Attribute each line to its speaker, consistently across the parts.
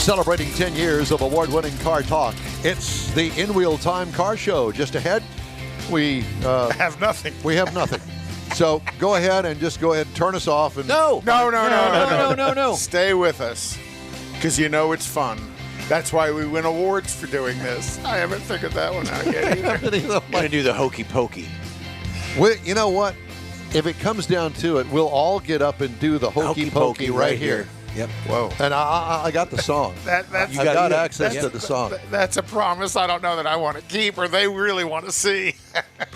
Speaker 1: Celebrating 10 years of award-winning car talk. It's the In Wheel Time Car Show. Just ahead, we
Speaker 2: have nothing.
Speaker 1: We have nothing. So go ahead and turn us off. And
Speaker 2: No.
Speaker 3: No.
Speaker 2: Stay with us, because you know it's fun. That's why we win awards for doing this. I haven't figured that one out yet either.
Speaker 3: We're going to do the hokey pokey.
Speaker 1: You know what? If it comes down to it, we'll all get up and do the hokey pokey right here.
Speaker 3: Yep.
Speaker 2: Whoa.
Speaker 1: And I got the song.
Speaker 2: That's
Speaker 1: I got access to the song.
Speaker 2: That's a promise I don't know that I want to keep or they really want to see.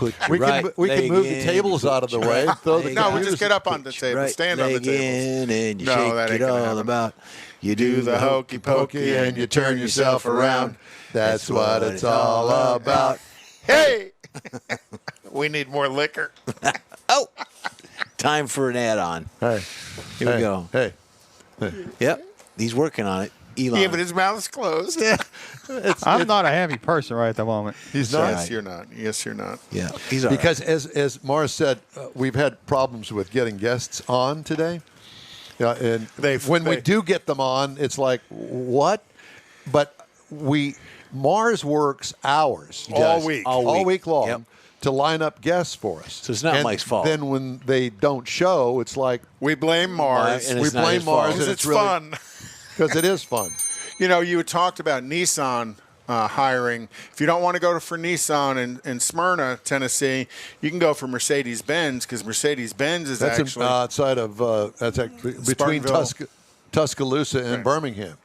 Speaker 1: We can move the tables out of the way.
Speaker 2: No, we just get up on the table. Stand on the table.
Speaker 3: And you shake it all about. You do the hokey pokey and you turn yourself around.
Speaker 1: That's what it's all about.
Speaker 2: Hey! We need more liquor.
Speaker 3: Oh! Time for an add-on.
Speaker 1: Hey.
Speaker 3: Here we go.
Speaker 1: Hey.
Speaker 3: Yep. He's working on it. Elon.
Speaker 2: Yeah, but his mouth's closed.
Speaker 1: Yeah.
Speaker 4: I'm not a happy person right at the moment.
Speaker 1: He's not.
Speaker 2: Yes, you're not. Yes, you're not.
Speaker 3: Yeah. He's all
Speaker 1: because as Mars said, we've had problems with getting guests on today. Yeah, and when we do get them on, it's like, what? But Mars works hours
Speaker 2: all week
Speaker 1: long to line up guests for us.
Speaker 3: So it's not Mike's fault.
Speaker 1: Then when they don't show, it's like
Speaker 2: we blame Mars.
Speaker 1: We blame Mars, and
Speaker 2: it's really fun.
Speaker 1: Because it is fun.
Speaker 2: You know, you had talked about Nissan hiring. If you don't want to go for Nissan in Smyrna, Tennessee, you can go for Mercedes-Benz, because Mercedes-Benz is actually
Speaker 1: outside of between Tuscaloosa and Birmingham.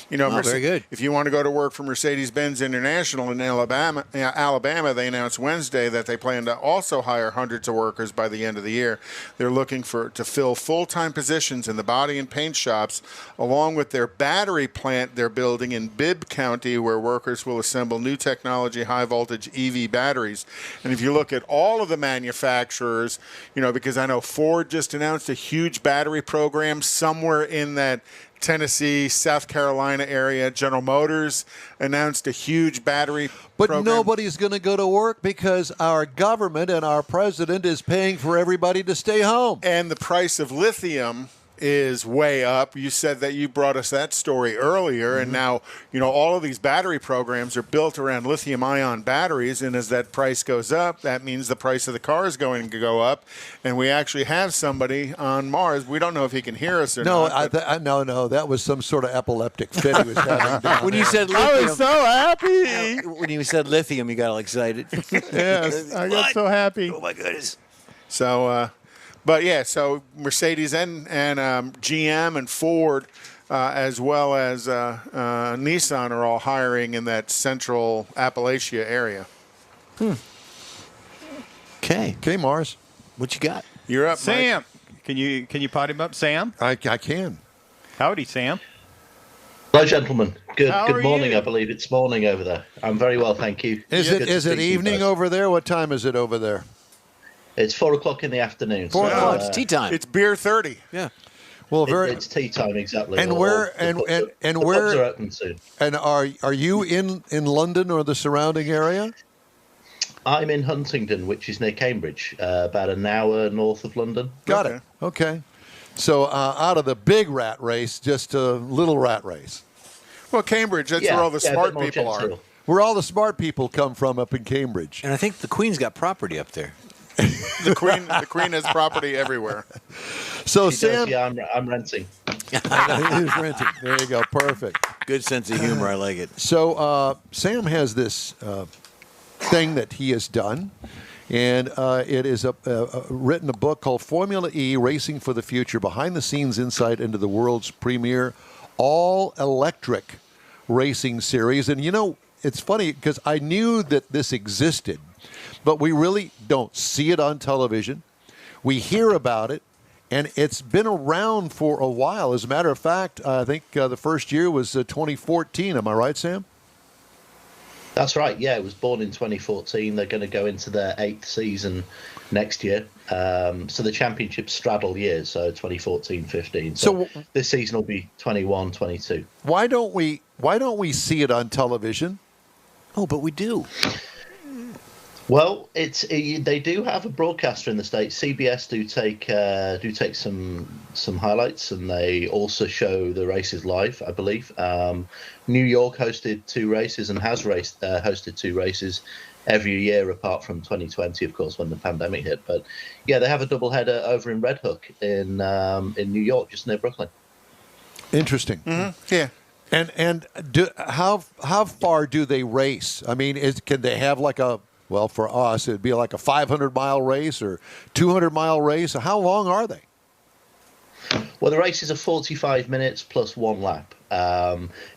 Speaker 2: You know,
Speaker 3: very good.
Speaker 2: If you want to go to work for Mercedes-Benz International in Alabama, they announced Wednesday that they plan to also hire hundreds of workers by the end of the year. They're looking to fill full-time positions in the body and paint shops, along with their battery plant they're building in Bibb County, where workers will assemble new technology, high-voltage EV batteries. And if you look at all of the manufacturers, you know, because I know Ford just announced a huge battery program somewhere in that Tennessee, South Carolina area. General Motors announced a huge battery program.
Speaker 1: Nobody's going to go to work because our government and our president is paying for everybody to stay home.
Speaker 2: And the price of lithium is way up. You said that you brought us that story earlier, and now, you know, all of these battery programs are built around lithium-ion batteries, and as that price goes up, that means the price of the car is going to go up, and we actually have somebody on Mars. We don't know if he can hear us or not.
Speaker 1: No, that was some sort of epileptic fit he was having.
Speaker 3: When you said lithium,
Speaker 4: I was so happy.
Speaker 3: When you said lithium, you got all excited.
Speaker 4: Yes, I got so happy.
Speaker 3: Oh, my goodness.
Speaker 2: So, so Mercedes and GM and Ford, as well as Nissan, are all hiring in that central Appalachia area.
Speaker 3: Okay,
Speaker 1: Mars.
Speaker 3: What you got?
Speaker 2: You're up,
Speaker 4: Sam.
Speaker 2: Mike.
Speaker 4: Can you pot him up, Sam?
Speaker 1: I can.
Speaker 4: Howdy, Sam.
Speaker 5: Hello, gentlemen. Good morning.
Speaker 4: You?
Speaker 5: I believe it's morning over there. I'm very well, thank you.
Speaker 1: Is it evening over there? What time is it over there?
Speaker 5: It's 4 o'clock in the afternoon.
Speaker 1: 4 o'clock.
Speaker 3: It's tea time.
Speaker 2: It's beer 30.
Speaker 3: Yeah.
Speaker 1: Well,
Speaker 5: it's tea time exactly.
Speaker 1: And where
Speaker 5: the pubs are open soon.
Speaker 1: And are you in London or the surrounding area?
Speaker 5: I'm in Huntingdon, which is near Cambridge, about an hour north of London.
Speaker 1: Got it. Okay. So out of the big rat race, just a little rat race.
Speaker 2: Well, Cambridge, that's where all the smart people are.
Speaker 1: Where all the smart people come from up in Cambridge.
Speaker 3: And I think the Queen's got property up there.
Speaker 2: The Queen has property everywhere.
Speaker 1: So
Speaker 5: she
Speaker 1: Sam,
Speaker 5: does, yeah, I'm renting.
Speaker 1: He's renting. There you go. Perfect.
Speaker 3: Good sense of humor. I like it.
Speaker 1: So Sam has this thing that he has done, and it is written a book called Formula E: Racing for the Future: Behind-the-Scenes Insight into the World's Premier All-Electric Racing Series. And you know, it's funny because I knew that this existed, but we really don't see it on television. We hear about it, and it's been around for a while. As a matter of fact, I think the first year was 2014. Am I right, Sam?
Speaker 5: That's right, yeah. It was born in 2014. They're going to go into their 8th season next year. So the championships straddle years, so 2014-15. So this season will be 21-22.
Speaker 1: Why don't we see it on television?
Speaker 3: Oh, but we do.
Speaker 5: Well, they do have a broadcaster in the States. CBS do take some highlights, and they also show the races live, I believe. New York hosted 2 races and has hosted 2 races every year apart from 2020, of course, when the pandemic hit. But yeah, they have a doubleheader over in Red Hook in New York, just near Brooklyn.
Speaker 1: Interesting.
Speaker 2: Mm-hmm. Yeah.
Speaker 1: And how far do they race? I mean, can they have like well, for us, it'd be like a 500-mile race or 200-mile race. How long are they?
Speaker 5: Well, the races are 45 minutes plus 1 lap.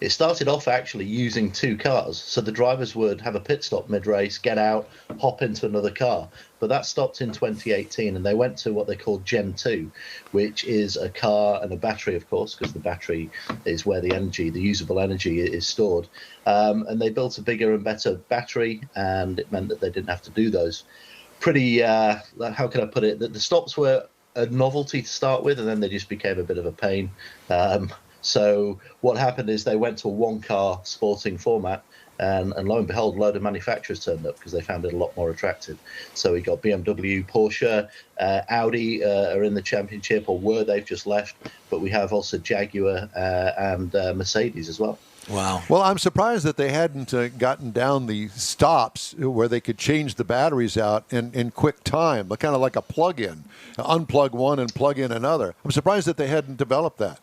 Speaker 5: It started off actually using 2 cars. So the drivers would have a pit stop mid-race, get out, hop into another car. But that stopped in 2018, and they went to what they call Gen 2, which is a car and a battery, of course, because the battery is where the usable energy is stored. And they built a bigger and better battery, and it meant that they didn't have to do those pretty, how can I put it, that the stops were a novelty to start with, and then they just became a bit of a pain. So what happened is they went to a 1-car sporting format, and lo and behold, a load of manufacturers turned up because they found it a lot more attractive. So we got BMW, Porsche, Audi are in the championship, or were, they've just left, but we have also Jaguar and Mercedes as well.
Speaker 3: Wow.
Speaker 1: Well, I'm surprised that they hadn't gotten down the stops where they could change the batteries out in quick time, but kind of like a plug-in, unplug one and plug in another. I'm surprised that they hadn't developed that.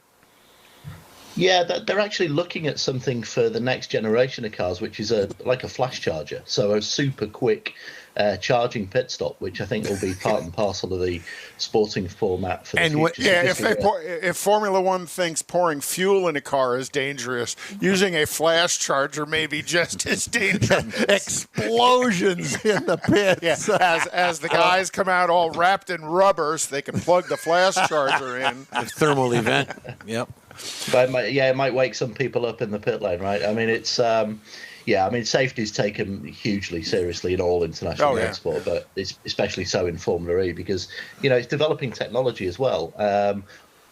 Speaker 5: Yeah, they're actually looking at something for the next generation of cars, which is like a flash charger, so a super quick charging pit stop, which I think will be part and parcel of the sporting format for the future.
Speaker 2: If Formula One thinks pouring fuel in a car is dangerous, using a flash charger may be just as dangerous.
Speaker 1: Explosions in the pits.
Speaker 2: Yeah, as the guys come out all wrapped in rubber, so they can plug the flash charger in.
Speaker 3: A thermal event. Yep.
Speaker 5: But it might wake some people up in the pit lane, right? I mean, it's safety is taken hugely seriously in all international motorsport, but it's especially so in Formula E because, it's developing technology as well.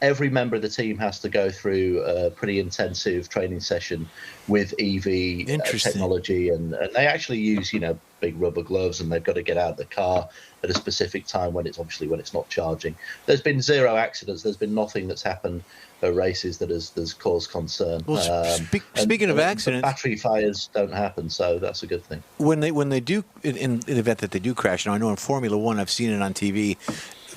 Speaker 5: Every member of the team has to go through a pretty intensive training session with EV technology, and they actually use, big rubber gloves, and they've got to get out of the car at a specific time when it's not charging. There's been 0 accidents. There's been nothing that's happened at races that has caused concern.
Speaker 3: Well, speaking of accidents,
Speaker 5: battery fires don't happen, so that's a good thing.
Speaker 3: When they do, in the event that they do crash, now I know in Formula One I've seen it on TV,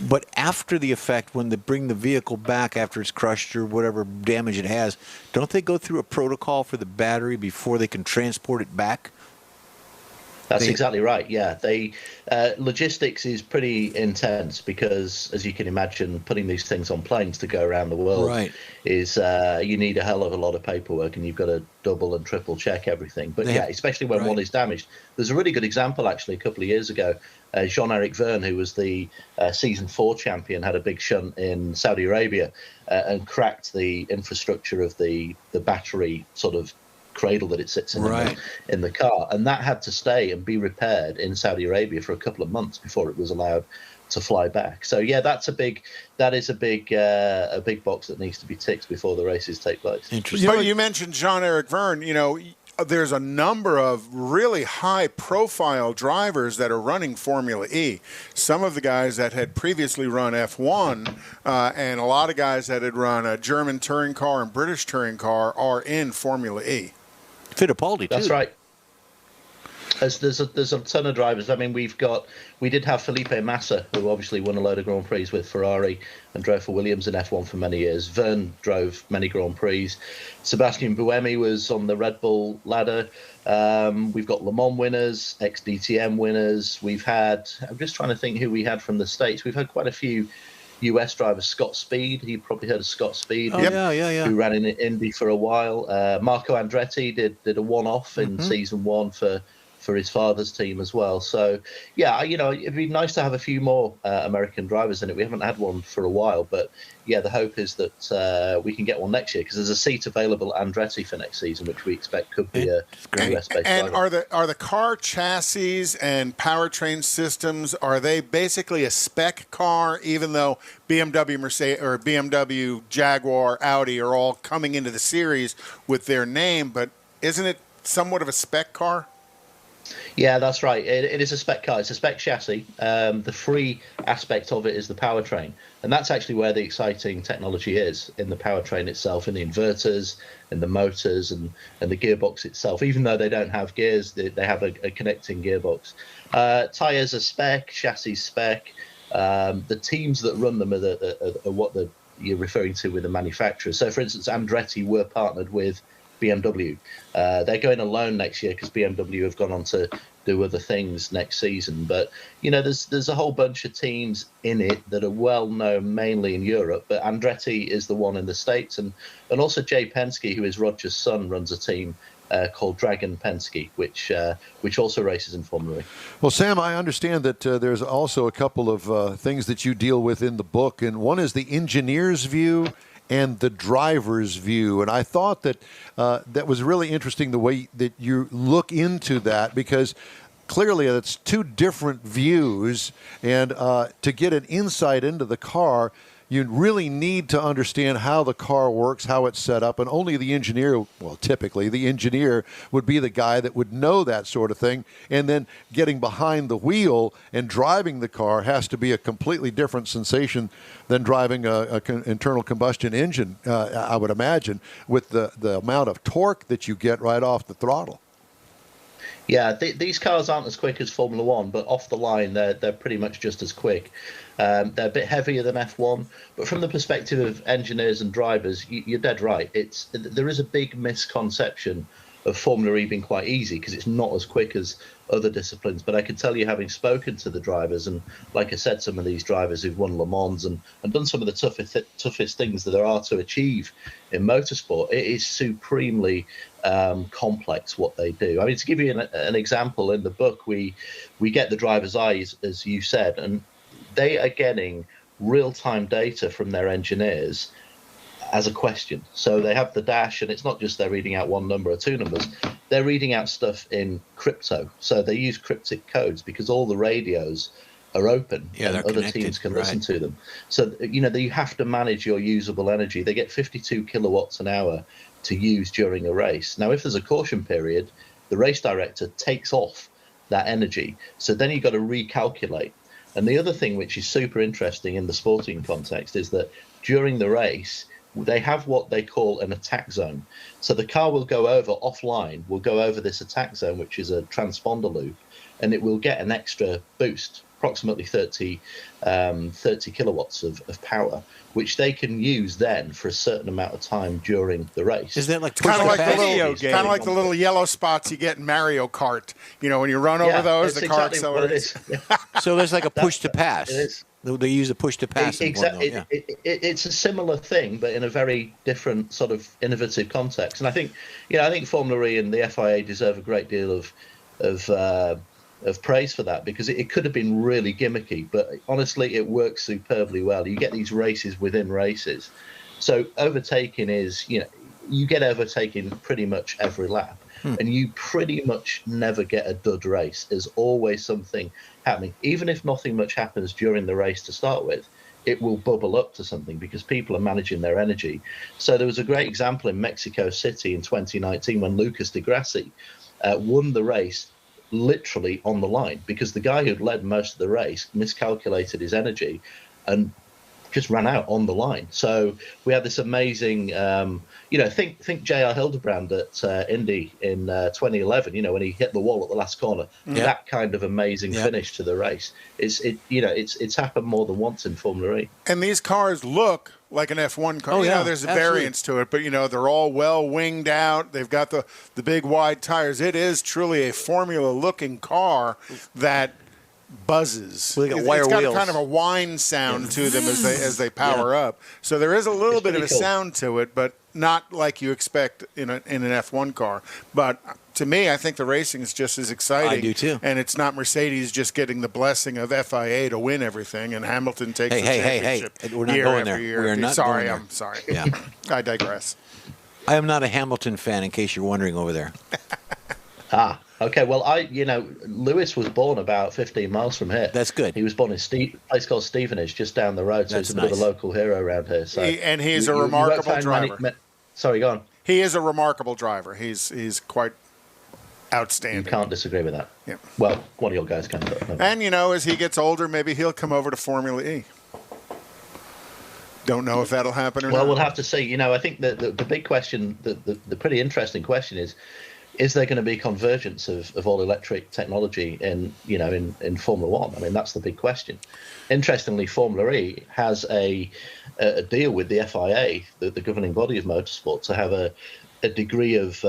Speaker 3: but after the effect, when they bring the vehicle back after it's crushed or whatever damage it has, don't they go through a protocol for the battery before they can transport it back?
Speaker 5: That's exactly right. Yeah, logistics is pretty intense because, as you can imagine, putting these things on planes to go around the world is you need a hell of a lot of paperwork, and you've got to double and triple check everything. But especially when one is damaged. There's a really good example actually a couple of years ago. Jean-Eric Vergne, who was the season 4 champion, had a big shunt in Saudi Arabia and cracked the infrastructure of the battery sort of cradle that it sits in the car, and that had to stay and be repaired in Saudi Arabia for a couple of months before it was allowed to fly back. So that is a big box that needs to be ticked before the races take place.
Speaker 3: Interesting.
Speaker 2: But you mentioned Jean-Eric Vergne. There's a number of really high-profile drivers that are running Formula E. Some of the guys that had previously run F1 and a lot of guys that had run a German touring car and British touring car are in Formula E.
Speaker 3: Fittipaldi, too.
Speaker 5: That's right. There's a ton of drivers. I mean, we did have Felipe Massa, who obviously won a load of Grand Prix with Ferrari and drove for Williams in F1 for many years. Vergne drove many Grand Prix. Sebastian Buemi was on the Red Bull ladder. We've got Le Mans winners, ex-DTM winners. I'm just trying to think who we had from the States. We've had quite a few US drivers. Scott Speed, you probably heard of Scott Speed, who ran in Indy for a while. Marco Andretti did a one-off in season 1 for his father's team as well. So, it'd be nice to have a few more American drivers in it. We haven't had one for a while, but the hope is that we can get one next year because there's a seat available at Andretti for next season, which we expect could be a US-based
Speaker 2: And
Speaker 5: driver.
Speaker 2: are the car chassis and powertrain systems, are they basically a spec car, even though BMW, Mercedes, or BMW, Jaguar, Audi are all coming into the series with their name, but isn't it somewhat of a spec car?
Speaker 5: Yeah, that's right. It is a spec car. It's a spec chassis. The free aspect of it is the powertrain. And that's actually where the exciting technology is, in the powertrain itself, in the inverters, in the motors, and the gearbox itself. Even though they don't have gears, they have a connecting gearbox. Tyres are spec, chassis spec. The teams that run them are what you're referring to with the manufacturers. So, for instance, Andretti were partnered with BMW. They're going alone next year because BMW have gone on to do other things next season. But there's a whole bunch of teams in it that are well known mainly in Europe. But Andretti is the one in the States, and also Jay Penske, who is Roger's son, runs a team called Dragon Penske, which also races in Formula E.
Speaker 1: Well, Sam, I understand that there's also a couple of things that you deal with in the book, and one is the engineer's view and the driver's view. And I thought that that was really interesting, the way that you look into that, because clearly it's two different views. And to get an insight into the car, you really need to understand how the car works, how it's set up, and only the engineer, well, typically the engineer would be the guy that would know that sort of thing. And then getting behind the wheel and driving the car has to be a completely different sensation than driving an internal combustion engine, I would imagine, with the amount of torque that you get right off the throttle.
Speaker 5: Yeah, these cars aren't as quick as Formula One, but off the line, they're pretty much just as quick. They're a bit heavier than F1, but from the perspective of engineers and drivers, you're dead right. There is a big misconception of Formula E being quite easy because it's not as quick as other disciplines. But I can tell you, having spoken to the drivers, and like I said, some of these drivers who've won Le Mans and done some of the toughest things that there are to achieve in motorsport, it is supremely complex what they do. I mean, to give you an example, in the book, we get the driver's eyes, as you said, and they are getting real-time data from their engineers as a question. So they have the dash, and it's not just they're reading out one number or two numbers. They're reading out stuff in crypto. So they use cryptic codes because all the radios are open, and other
Speaker 3: connected,
Speaker 5: teams can listen to them. So, you have to manage your usable energy. They get 52 kilowatts an hour to use during a race. Now, if there's a caution period, the race director takes off that energy. So then you've got to recalculate. And the other thing which is super interesting in the sporting context is that during the race, they have what they call an attack zone. So the car will go over offline, will go over this attack zone, which is a transponder loop, and it will get an extra boost, approximately 30 kilowatts of power, which they can use then for a certain amount of time during the race.
Speaker 3: Is that like
Speaker 2: kind of like
Speaker 4: game?
Speaker 2: the little yellow spots you get in Mario Kart? When you run over those, the car accelerates.
Speaker 3: So there's like a push to pass. It is. They use a push to pass.
Speaker 5: Exactly. It's a similar thing, but in a very different sort of innovative context. And I think Formula E and the FIA deserve a great deal of praise for that, because it could have been really gimmicky, but honestly, it works superbly well. You get these races within races. So overtaking is, you get overtaken pretty much every lap. And you pretty much never get a dud race. There's always something happening. Even if nothing much happens during the race to start with, it will bubble up to something because people are managing their energy. So there was a great example in Mexico City in 2019 when Lucas Di Grassi won the race literally on the line, because the guy who'd led most of the race miscalculated his energy and just ran out on the line. So we had this amazing, think J.R. Hildebrand at Indy in 2011, when he hit the wall at the last corner. That kind of amazing finish to the race. It's happened more than once in Formula E.
Speaker 2: And these cars look like an F1 car. There's a variance to it, but they're all well winged out. They've got the big wide tires. It is truly a Formula-looking car that buzzes.
Speaker 3: Well,
Speaker 2: it's got kind of a whine sound to them as they power up. So there is a little bit of a sound to it, but not like you expect in an F1 car. But to me, I think the racing is just as exciting.
Speaker 3: I do too.
Speaker 2: And it's not Mercedes just getting the blessing of FIA to win everything, and Hamilton takes the championship
Speaker 3: We're not
Speaker 2: year
Speaker 3: going
Speaker 2: after
Speaker 3: there.
Speaker 2: year.
Speaker 3: We are not
Speaker 2: sorry,
Speaker 3: going there.
Speaker 2: I'm sorry.
Speaker 3: Yeah.
Speaker 2: I digress.
Speaker 3: I am not a Hamilton fan, in case you're wondering over there.
Speaker 5: Okay. Well, Lewis was born about 15 miles from here.
Speaker 3: That's good.
Speaker 5: He was born in a place called Stevenage, just down the road. So he's a bit of a local hero around here. So
Speaker 2: he's a remarkable driver.
Speaker 5: Sorry, go on.
Speaker 2: He is a remarkable driver. He's quite Outstanding.
Speaker 5: You can't disagree with that.
Speaker 2: Yeah.
Speaker 5: Well, one of your guys can. But no.
Speaker 2: And, as he gets older, maybe he'll come over to Formula E. Don't know if that'll happen or not.
Speaker 5: Well, we'll have to see. I think that the big question, the pretty interesting question is there going to be convergence of all electric technology in Formula One? I mean, that's the big question. Interestingly, Formula E has a deal with the FIA, the governing body of motorsport, to have a degree of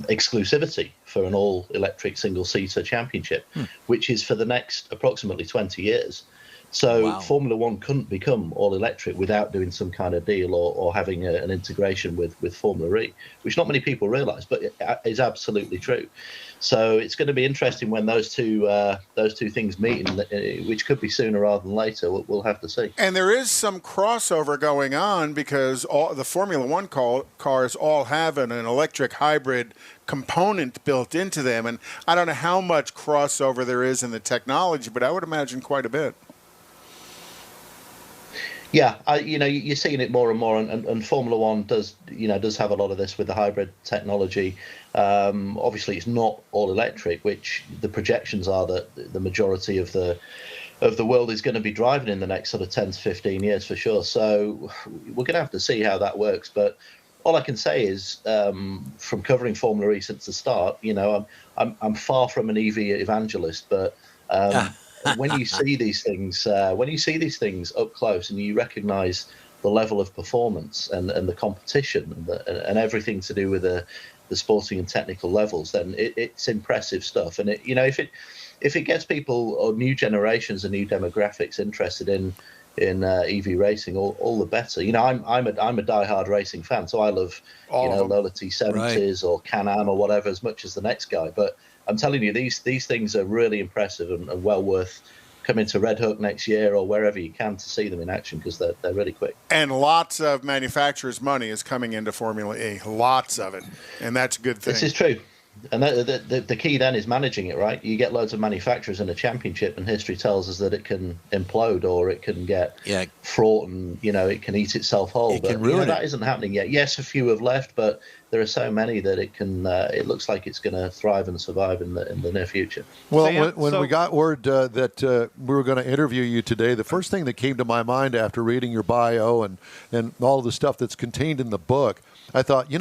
Speaker 5: exclusivity for an all-electric single-seater championship, which is for the next approximately 20 years. So
Speaker 3: Wow.
Speaker 5: Formula One couldn't become all-electric without doing some kind of deal or having an integration with Formula E, which not many people realise, but it is absolutely true. So it's going to be interesting when those two things meet, which could be sooner rather than later. We'll have to see.
Speaker 2: And there is some crossover going on because all the Formula One cars all have an electric hybrid component built into them. And I don't know how much crossover there is in the technology, but I would imagine quite a bit.
Speaker 5: Yeah, you're seeing it more and more, and Formula One does have a lot of this with the hybrid technology. Obviously, it's not all electric, which the projections are that the majority of the world is going to be driving in the next sort of 10 to 15 years for sure. So we're going to have to see how that works. But all I can say is, from covering Formula E since the start, I'm far from an EV evangelist, but. When you see these things, up close, and you recognise the level of performance and the competition and everything to do with the sporting and technical levels, then it's impressive stuff. And if it gets people or new generations and new demographics interested in EV racing, all the better. I'm a diehard racing fan, so I love Lola T70s or Can-Am or whatever as much as the next guy, but. I'm telling you, these things are really impressive and well worth coming to Red Hook next year or wherever you can to see them in action because they're really quick.
Speaker 2: And lots of manufacturers' money is coming into Formula E. Lots of it. And that's a good thing.
Speaker 5: This is true. And the key then is managing it, right? You get loads of manufacturers in a championship, and history tells us that it can implode or it can get fraught and, it can eat itself whole.
Speaker 3: It can ruin
Speaker 5: that isn't happening yet. Yes, a few have left, but there are so many that it looks like it's going to thrive and survive in the near future.
Speaker 1: Well,
Speaker 4: Sam,
Speaker 1: when we got word that we were going to interview you today, the first thing that came to my mind after reading your bio and all the stuff that's contained in the book, I thought,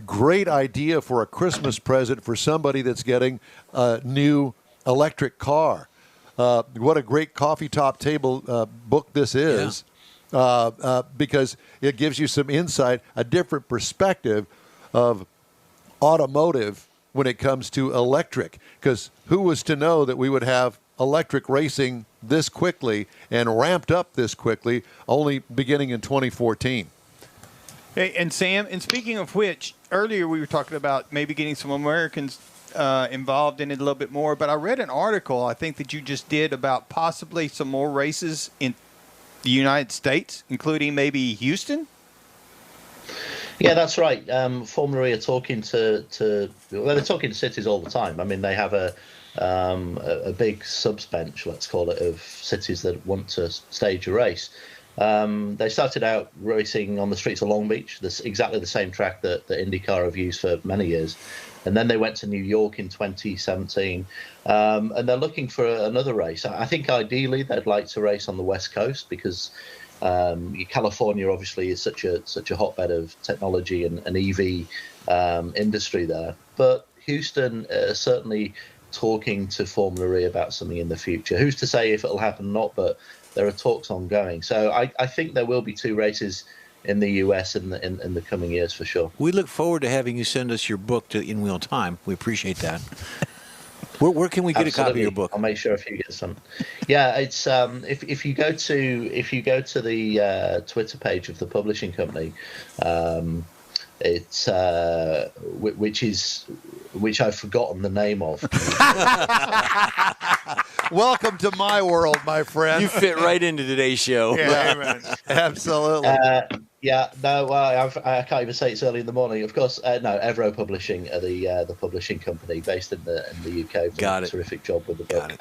Speaker 1: great idea for a Christmas present for somebody that's getting a new electric car. What a great coffee top table book this is, because it gives you some insight, a different perspective of automotive when it comes to electric. Because who was to know that we would have electric racing this quickly and ramped up this quickly, only beginning in 2014?
Speaker 4: Hey, and Sam, and speaking of which, earlier we were talking about maybe getting some Americans involved in it a little bit more, but I read an article, I think, that you just did about possibly some more races in the United States, including maybe Houston?
Speaker 5: Yeah, that's right. Formula E are talking they're talking to cities all the time. I mean, they have a big subbench, let's call it, of cities that want to stage a race. They started out racing on the streets of Long Beach, exactly the same track that IndyCar have used for many years. And then they went to New York in 2017. And they're looking for another race. I think ideally they'd like to race on the West Coast because California obviously is such a hotbed of technology and EV industry there. But Houston certainly talking to Formula E about something in the future. Who's to say if it'll happen or not, but there are talks ongoing. So I think there will be two races in the US in the coming years for sure.
Speaker 3: We look forward to having you send us your book to In Wheel Time. We appreciate that. Where can we get a copy of your book?
Speaker 5: I'll make sure if you get some. Yeah, it's if you go to the Twitter page of the publishing company, it's which I've forgotten the name of.
Speaker 1: Welcome to my world, my friend.
Speaker 3: You fit right into today's show.
Speaker 2: Yeah, amen.
Speaker 1: Absolutely.
Speaker 5: Yeah, no, I can't even say it's early in the morning. Of course, no. Evro Publishing are the publishing company based in the UK.
Speaker 3: Got it.
Speaker 5: Terrific job with the book.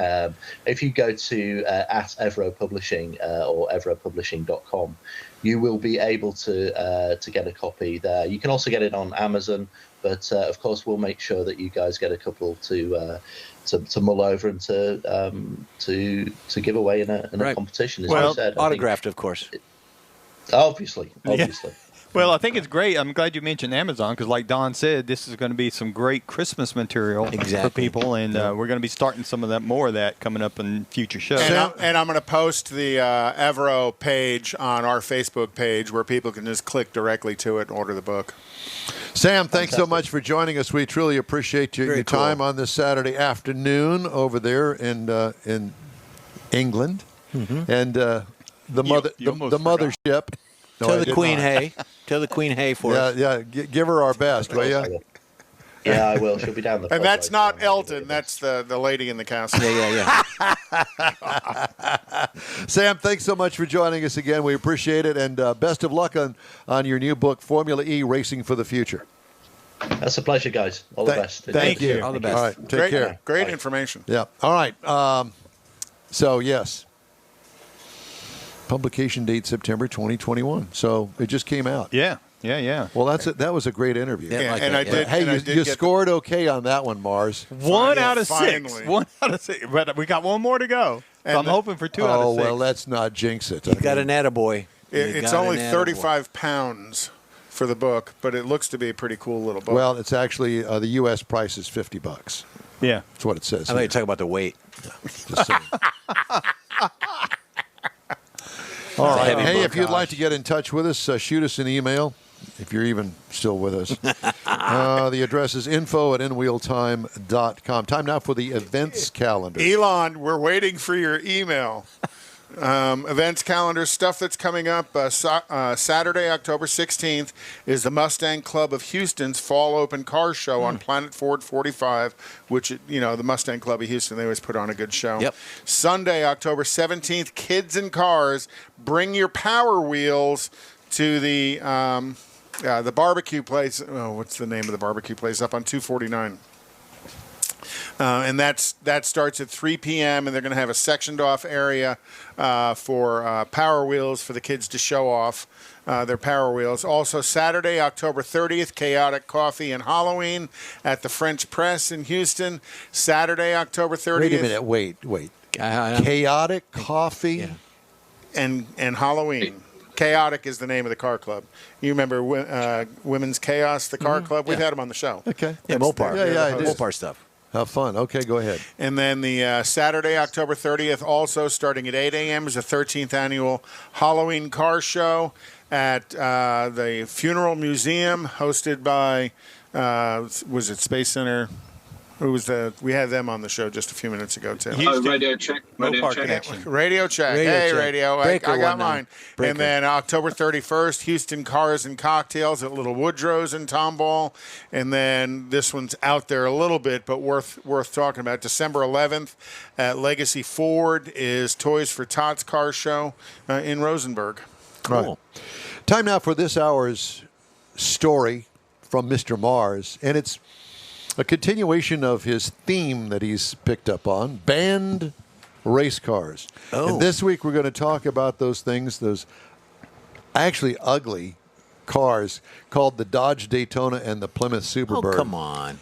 Speaker 5: If you go to at Evro Publishing or evropublishing.com, you will be able to get a copy there. You can also get it on Amazon, but of course, we'll make sure that you guys get a couple to mull over and to give away in a competition. As you said,
Speaker 3: autographed, of course.
Speaker 5: Obviously.
Speaker 4: Yeah. Well, I think it's great. I'm glad you mentioned Amazon because, like Don said, this is going to be some great Christmas material for people, and we're going to be starting some of that more of that coming up in future shows.
Speaker 2: And I'm going to post the Evro page on our Facebook page where people can just click directly to it and order the book.
Speaker 1: Sam, thanks so much for joining us. We truly appreciate your time on this Saturday afternoon over there in England, and the mothership. No,
Speaker 3: Tell the Queen hey. Tell the Queen hey for us.
Speaker 1: Yeah. Give her our best, will you?
Speaker 5: Yeah, I will. She'll be down the.
Speaker 2: And that's not Elton. That's the lady in the castle.
Speaker 3: Yeah.
Speaker 1: Sam, thanks so much for joining us again. We appreciate it, and best of luck on your new book, Formula E: Racing for the Future.
Speaker 5: That's a pleasure, guys. All the best.
Speaker 1: Thank you.
Speaker 3: All the best.
Speaker 1: All right, take care.
Speaker 2: Great information.
Speaker 1: Yeah. All right. So yes. Publication date September 2021. So it just came out.
Speaker 4: Yeah.
Speaker 1: Well, that was a great interview.
Speaker 2: Yeah, and I did.
Speaker 1: Hey,
Speaker 2: and I
Speaker 1: you
Speaker 2: did
Speaker 1: scored okay on that one, Mars.
Speaker 4: One out of
Speaker 2: finally.
Speaker 4: 6. 1 out of 6. But we got one more to go. So I'm hoping for 2 out of 6.
Speaker 1: Oh, well, let's not jinx it.
Speaker 3: You got an attaboy.
Speaker 2: It's only 35 pounds for the book, but it looks to be a pretty cool little book.
Speaker 1: Well, it's actually the U.S. price is $50.
Speaker 4: Yeah.
Speaker 1: That's what it says.
Speaker 3: I thought you were talking about the weight.
Speaker 1: Just saying. All right. Hey, if you'd like to get in touch with us, shoot us an email, if you're even still with us. The address is info@nwheeltime.com. Time now for the events calendar.
Speaker 2: Elon, we're waiting for your email. Events calendar, stuff that's coming up. Saturday, October 16th, is the Mustang Club of Houston's Fall Open Car Show on Planet Ford 45, which, the Mustang Club of Houston, they always put on a good show.
Speaker 3: Yep.
Speaker 2: Sunday, October 17th, Kids and Cars, bring your Power Wheels to the barbecue place. Oh, what's the name of the barbecue place? Up on 249. And that starts at 3 p.m., and they're going to have a sectioned-off area for Power Wheels for the kids to show off their Power Wheels. Also, Saturday, October 30th, Chaotic Coffee and Halloween at the French Press in Houston. Saturday, October 30th.
Speaker 1: Wait a minute. Wait. Chaotic Coffee
Speaker 2: and Halloween. Chaotic is the name of the car club. You remember Women's Chaos, the car club? We've had them on the show.
Speaker 1: Okay.
Speaker 3: Yeah, Mopar.
Speaker 1: Yeah,
Speaker 3: Mopar stuff.
Speaker 1: How fun. Okay, go ahead.
Speaker 2: And then the Saturday, October 30th, also starting at 8 a.m., is the 13th annual Halloween Car Show at the Funeral Museum, hosted by, was it Space Center? Who was we had them on the show just a few minutes ago, too.
Speaker 6: Radio check. Radio check.
Speaker 2: Radio check. Hey, Radio. I got mine. And then October 31st, Houston Cars and Cocktails at Little Woodrow's in Tomball. And then this one's out there a little bit, but worth talking about. December 11th at Legacy Ford is Toys for Tots Car Show in Rosenberg.
Speaker 1: Cool. Right. Time now for this hour's story from Mr. Mars. And it's a continuation of his theme that he's picked up on, banned race cars. Oh. And this week we're going to talk about those things, those actually ugly cars called the Dodge Daytona and the Plymouth Superbird.
Speaker 3: Oh, come on.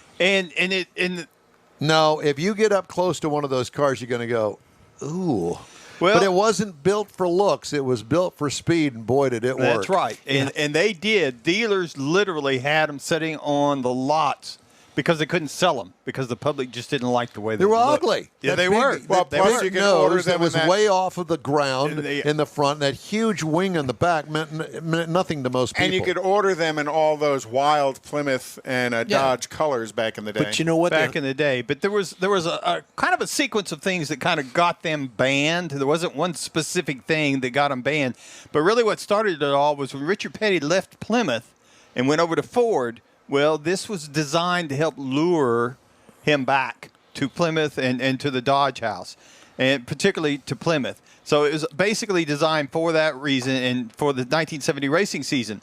Speaker 1: No, if you get up close to one of those cars, you're going to go, ooh.
Speaker 4: Well,
Speaker 1: but it wasn't built for looks. It was built for speed, and boy, did it work.
Speaker 4: That's right. And they did. Dealers literally had them sitting on the lots because they couldn't sell them because the public just didn't like the way they
Speaker 1: were
Speaker 4: looked.
Speaker 1: Ugly.
Speaker 4: Yeah, they were.
Speaker 2: Well, plus you can order them
Speaker 1: that was way off of the ground in the front. That huge wing in the back meant nothing to most people.
Speaker 2: And you could order them in all those wild Plymouth and Dodge colors back in the day.
Speaker 3: But you know what?
Speaker 4: Back in the day. But there was a kind of a sequence of things that kind of got them banned. There wasn't one specific thing that got them banned. But really what started it all was when Richard Petty left Plymouth and went over to Ford. Well, this was designed to help lure him back to Plymouth and to the Dodge house. and particularly to Plymouth. So it was basically designed for that reason and for the 1970 racing season.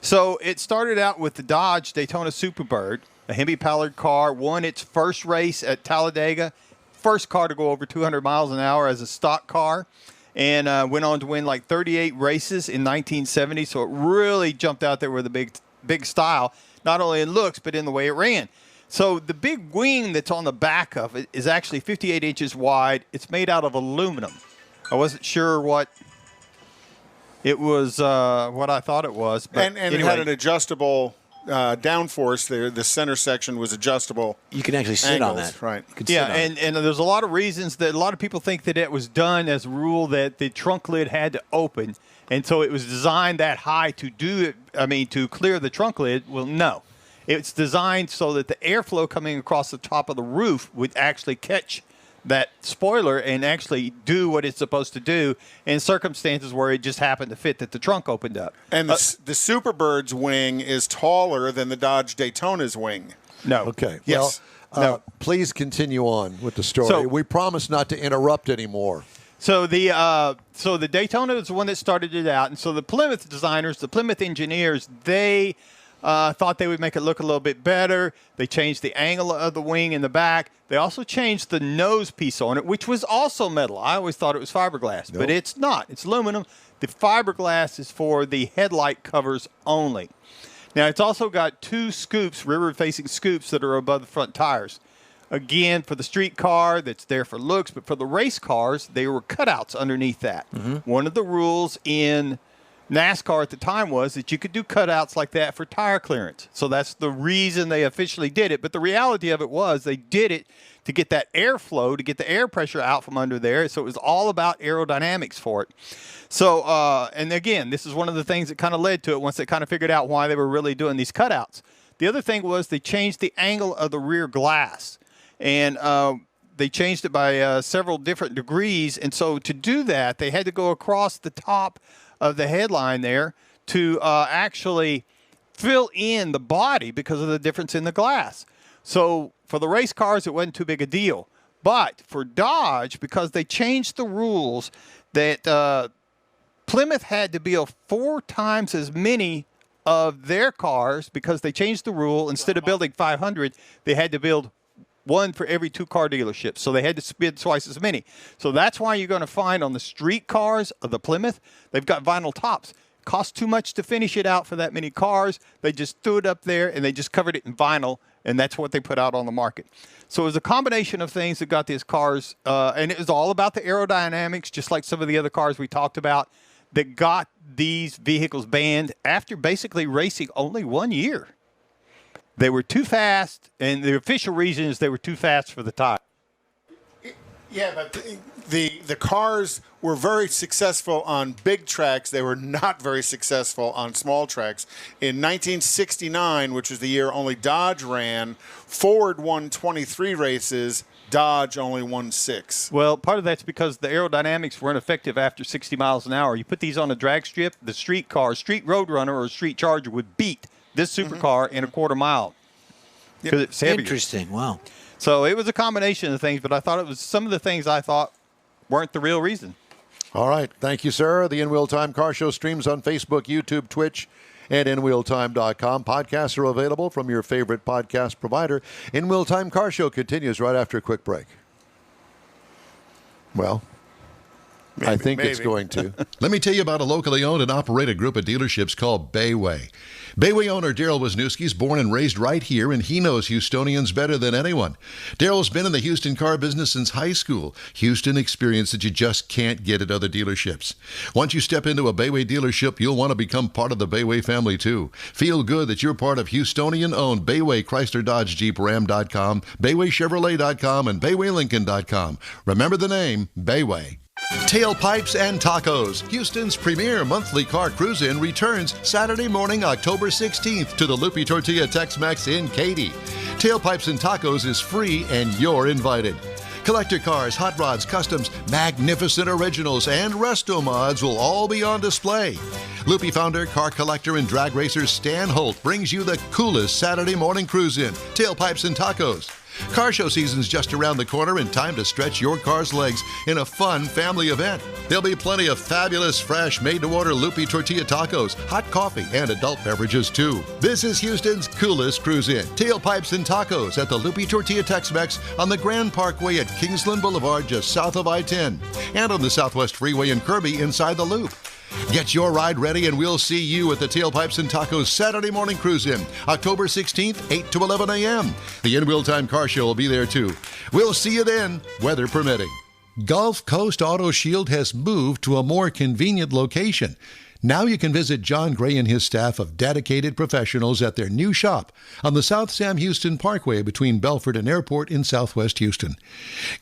Speaker 4: So it started out with the Dodge Daytona Superbird, a Hemi-powered car, won its first race at Talladega, first car to go over 200 miles an hour as a stock car, and went on to win like 38 races in 1970. So it really jumped out there with a big style, not only in looks, but in the way it ran. So the big wing that's on the back of it is actually 58 inches wide. It's made out of aluminum. I wasn't sure what it was, what I thought it was. But
Speaker 2: and
Speaker 4: anyway.
Speaker 2: It had an adjustable downforce there. The center section was adjustable.
Speaker 3: You can actually sit on
Speaker 2: angles,
Speaker 3: that.
Speaker 2: right?
Speaker 3: You can sit on it.
Speaker 4: And there's a lot of reasons that a lot of people think that it was done as a rule that the trunk lid had to open. And so it was designed that high to do it, to clear the trunk lid. Well, no. It's designed so that the airflow coming across the top of the roof would actually catch that spoiler and actually do what it's supposed to do in circumstances where it just happened to fit that the trunk opened up.
Speaker 2: And the Superbird's wing is taller than the Dodge Daytona's wing.
Speaker 4: No.
Speaker 1: Okay.
Speaker 2: Yes.
Speaker 1: Well, please continue on with the story.
Speaker 4: So-
Speaker 1: We promise not to interrupt anymore.
Speaker 4: So the Daytona is the one that started it out, and so the Plymouth designers, the Plymouth engineers, they thought they would make it look a little bit better. They changed the angle of the wing in the back. They also changed the nose piece on it, which was also metal. I always thought it was fiberglass, but it's not. It's aluminum. The fiberglass is for the headlight covers only. Now, it's also got two scoops, rearward-facing scoops, that are above the front tires. Again, for the street car, that's there for looks, but for the race cars, they were cutouts underneath that. Mm-hmm. One of the rules in NASCAR at the time was that you could do cutouts like that for tire clearance. So that's the reason they officially did it. But the reality of it was they did it to get that airflow, to get the air pressure out from under there. So it was all about aerodynamics for it. So, and again, this is one of the things that kind of led to it once they kind of figured out why they were really doing these cutouts. The other thing was they changed the angle of the rear glass. And they changed it by several different degrees. And so to do that, they had to go across the top of the headline there to actually fill in the body because of the difference in the glass. So for the race cars, it wasn't too big a deal. But for Dodge, because they changed the rules that Plymouth had to build 4 times as many of their cars because they changed the rule. Instead of building 500, they had to build one for every 2 car dealerships. So they had to spend twice as many. So that's why you're going to find on the street cars of the Plymouth, they've got vinyl tops. Cost too much to finish it out for that many cars. They just threw it up there and they just covered it in vinyl, and that's what they put out on the market. So it was a combination of things that got these cars, and it was all about the aerodynamics, just like some of the other cars we talked about, that got these vehicles banned after basically racing only 1 year. They were too fast, and the official reason is they were too fast for the tire.
Speaker 2: Yeah, but the cars were very successful on big tracks. They were not very successful on small tracks. In 1969, which was the year only Dodge ran, Ford won 23 races. Dodge only won 6.
Speaker 4: Well, part of that's because the aerodynamics weren't effective after 60 miles an hour. You put these on a drag strip, the street car, street roadrunner, or street charger would beat this supercar in a quarter mile because it's heavier.
Speaker 3: Interesting. Wow.
Speaker 4: So it was a combination of things, but I thought it was some of the things I thought weren't the real reason.
Speaker 1: All right. Thank you, sir. The In Wheel Time Car Show streams on Facebook, YouTube, Twitch, and InWheelTime.com. Podcasts are available from your favorite podcast provider. In Wheel Time Car Show continues right after a quick break. Well, I think it's going to.
Speaker 7: Let me tell you about a locally owned and operated group of dealerships called Bayway. Bayway owner Daryl Wisniewski is born and raised right here, and he knows Houstonians better than anyone. Daryl's been in the Houston car business since high school. Houston experience that you just can't get at other dealerships. Once you step into a Bayway dealership, you'll want to become part of the Bayway family, too. Feel good that you're part of Houstonian-owned Bayway Chrysler Dodge Jeep Ram.com, BaywayChevrolet.com, and BaywayLincoln.com. Remember the name, Bayway. Tailpipes and Tacos, Houston's premier monthly car cruise-in, returns Saturday morning, October 16th to the Lupi Tortilla Tex-Mex in Katy. Tailpipes and Tacos is free and you're invited. Collector cars, hot rods, customs, magnificent originals, and resto mods will all be on display. Lupi founder, car collector, and drag racer Stan Holt brings you the coolest Saturday morning cruise-in, Tailpipes and Tacos. Car show season's just around the corner and time to stretch your car's legs in a fun family event. There'll be plenty of fabulous, fresh, made-to-order loopy tortilla tacos, hot coffee, and adult beverages, too. This is Houston's coolest cruise-in. Tailpipes and tacos at the Loopy Tortilla Tex-Mex on the Grand Parkway at Kingsland Boulevard, just south of I-10, and on the Southwest Freeway in Kirby inside the Loop. Get your ride ready and we'll see you at the Tailpipes and Tacos Saturday morning cruise-in, October 16th, 8 to 11 a.m. The In-Wheel Time Car Show will be there too. We'll see you then, weather permitting. Gulf Coast Auto Shield has moved to a more convenient location. Now you can visit John Gray and his staff of dedicated professionals at their new shop on the South Sam Houston Parkway between Belford and Airport in Southwest Houston.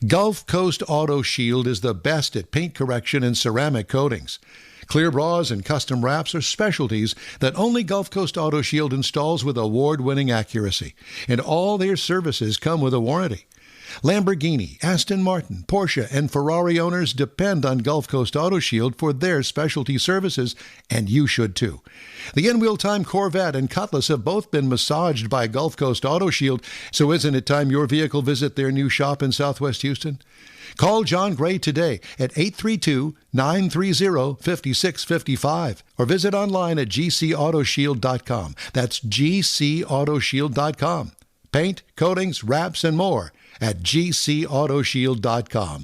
Speaker 7: Gulf Coast Auto Shield is the best at paint correction and ceramic coatings. Clear bras and custom wraps are specialties that only Gulf Coast Auto Shield installs with award-winning accuracy, and all their services come with a warranty. Lamborghini, Aston Martin, Porsche, and Ferrari owners depend on Gulf Coast Auto Shield for their specialty services, and you should too. The In-Wheel Time Corvette and Cutlass have both been massaged by Gulf Coast Auto Shield, so isn't it time your vehicle visit their new shop in Southwest Houston? Call John Gray today at 832-930-5655 or visit online at gcautoshield.com. That's gcautoshield.com. Paint, coatings, wraps, and more at gcautoshield.com.